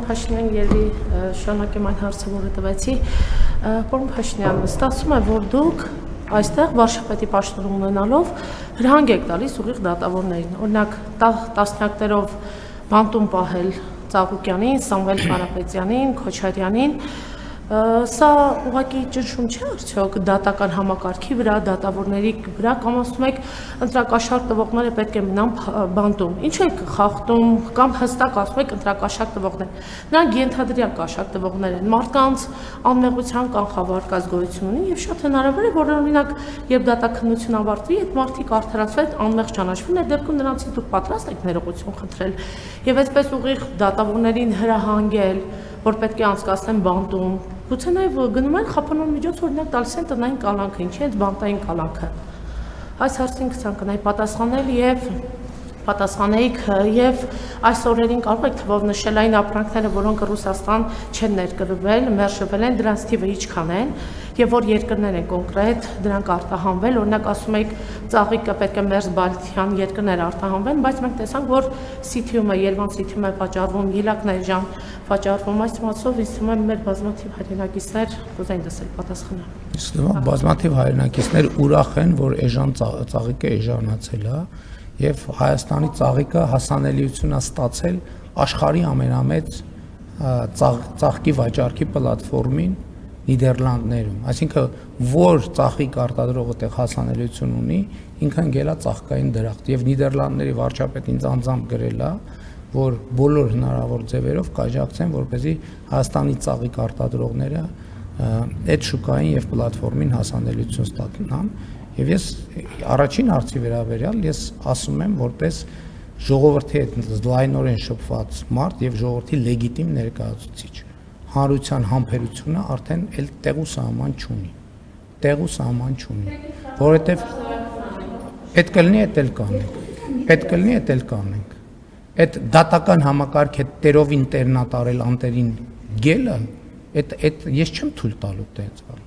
Պարոն Փաշինյան, երևի շարունակեմ այն հարցը, որը տվեցի։ Պարոն Փաշինյան, ստացվում է, որ դուք այստեղ վարչապետի պաշտոն ունենալով հրահանգ եք տալիս ուղիղ դատավորներին։ Օրինակ, տասնյակներով բանտում պահել Ծաղուկյանին, Սամվել Կարապետյանին, Քոչարյանին, սա ուղղակի ճնշում չէ արդյոք դատական համակարգի վրա, դատավորների վրա, կամ ասում եք ընտրակաշառք տվողները պետք է մնան բանտում։ Ինչ եք խախտում, կամ հստակ ասում եք ընտրակաշառք տվողներ։ Նրանք ենթադրյալ կաշառք տվողներ են, մարդկանց անմեղության կանխավարկած գոյություն ունի եւ շատ հնարավոր է, որ օրինակ երբ դատաքննություն ավարտվի, այդ մարդիկ արդարացվեն, անմեղ ճանաչվեն, այդ դեպքում նրանցից դուք պատրաստ եք ներողություն խնդրել եւ այսպես ուղիղ դատավորներին հրահանգել, որ պետք է անցկացնեն բանտում։ Գուցե նաև գնում են խափանոն միջոց, օրինակ տալիս են տնային կալանքը, ինչի այդ բանտային կալանքը։ Այս հարցին կցանկանայի պատասխանեիք եւ այս օրերին կարող եք թվով նշել այն ապրանքները, որոնք Ռուսաստան չեն ներկրվել, մերժվել են, դրանց թիվը ինչքան են եւ որ երկրներ են կոնկրետ դրանք արտահանվել, օրինակ ասում եք ծաղիկը պետք է մերձ բալթյան երկրներ արտահանվեն, բայց մենք տեսանք, որ սիթիումը, Երևան սիթիում է վաճառվում, Ելակներժան վաճառվում, այս մասով ինձ թվում է մեր բազմաթիվ հայրենակիցներ կուզեն լսել պատասխանը։ Իսկ բազմաթիվ հայրենակիցներ ուրախ են, որ էժան ծաղիկը էժանացել է եւ Հայաստանի ծաղիկը հասանելիություն է ստացել աշխարհի ամենամեծ ծաղկի վաճառքի պլատֆորմին Նիդերլանդներում, այսինքն որ ծաղիկ արտադրողը տեղ հասանելիություն ունի, ինքն գելա ծաղկային դրախտ եւ Նիդերլանդների վարչապետին անձամբ գրել է, որ բոլոր հնարավոր ձևերով կաջակցեն, որպեսզի Հայաստանի ծաղիկ արտադրողները այդ շուկային եւ պլատֆորմին հասանելիություն ստանան։ Եվ ես առաջին հարցի վերաբերյալ ես ասում եմ որպես ժողովրդի հետ լայնորեն շփված մարդ եւ ժողովրդի լեգիտիմ ներկայացուցիչ հանրության համբերությունը արդեն էլ տեղու սահման չունի, որովհետեւ պետք կլինի այդել կանենք, այդ դատական համակարգ հետ տերովին տերնատարել անտերին գելը, այդ ես չեմ թույլ տալու տենց բան։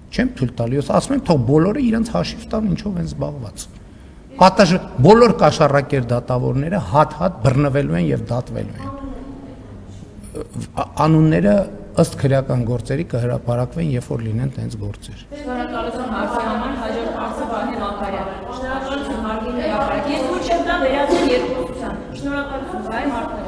Չեմ թույլ տալու, ես ասում եմ, թող բոլորը իրենց հաշիվ տան ինչով են զբաղված։ Բոլոր կաշառակեր դատավորները հատ-հատ բռնվելու են եւ դատվելու են։ Անունները ըստ քրեական գործերի կհրապարակվեն, երբ որ լինեն տենց գործեր։ Շնորհակալություն հարցի համար, հաջորդ հարցը Վահե Մակարյան։ Շնորհակալություն Մարգարիտ Ղարաբաղ։ Ես ոչ եմ տա վերածել երկուսության։ Շնորհակալություն Վահե Մակարյան։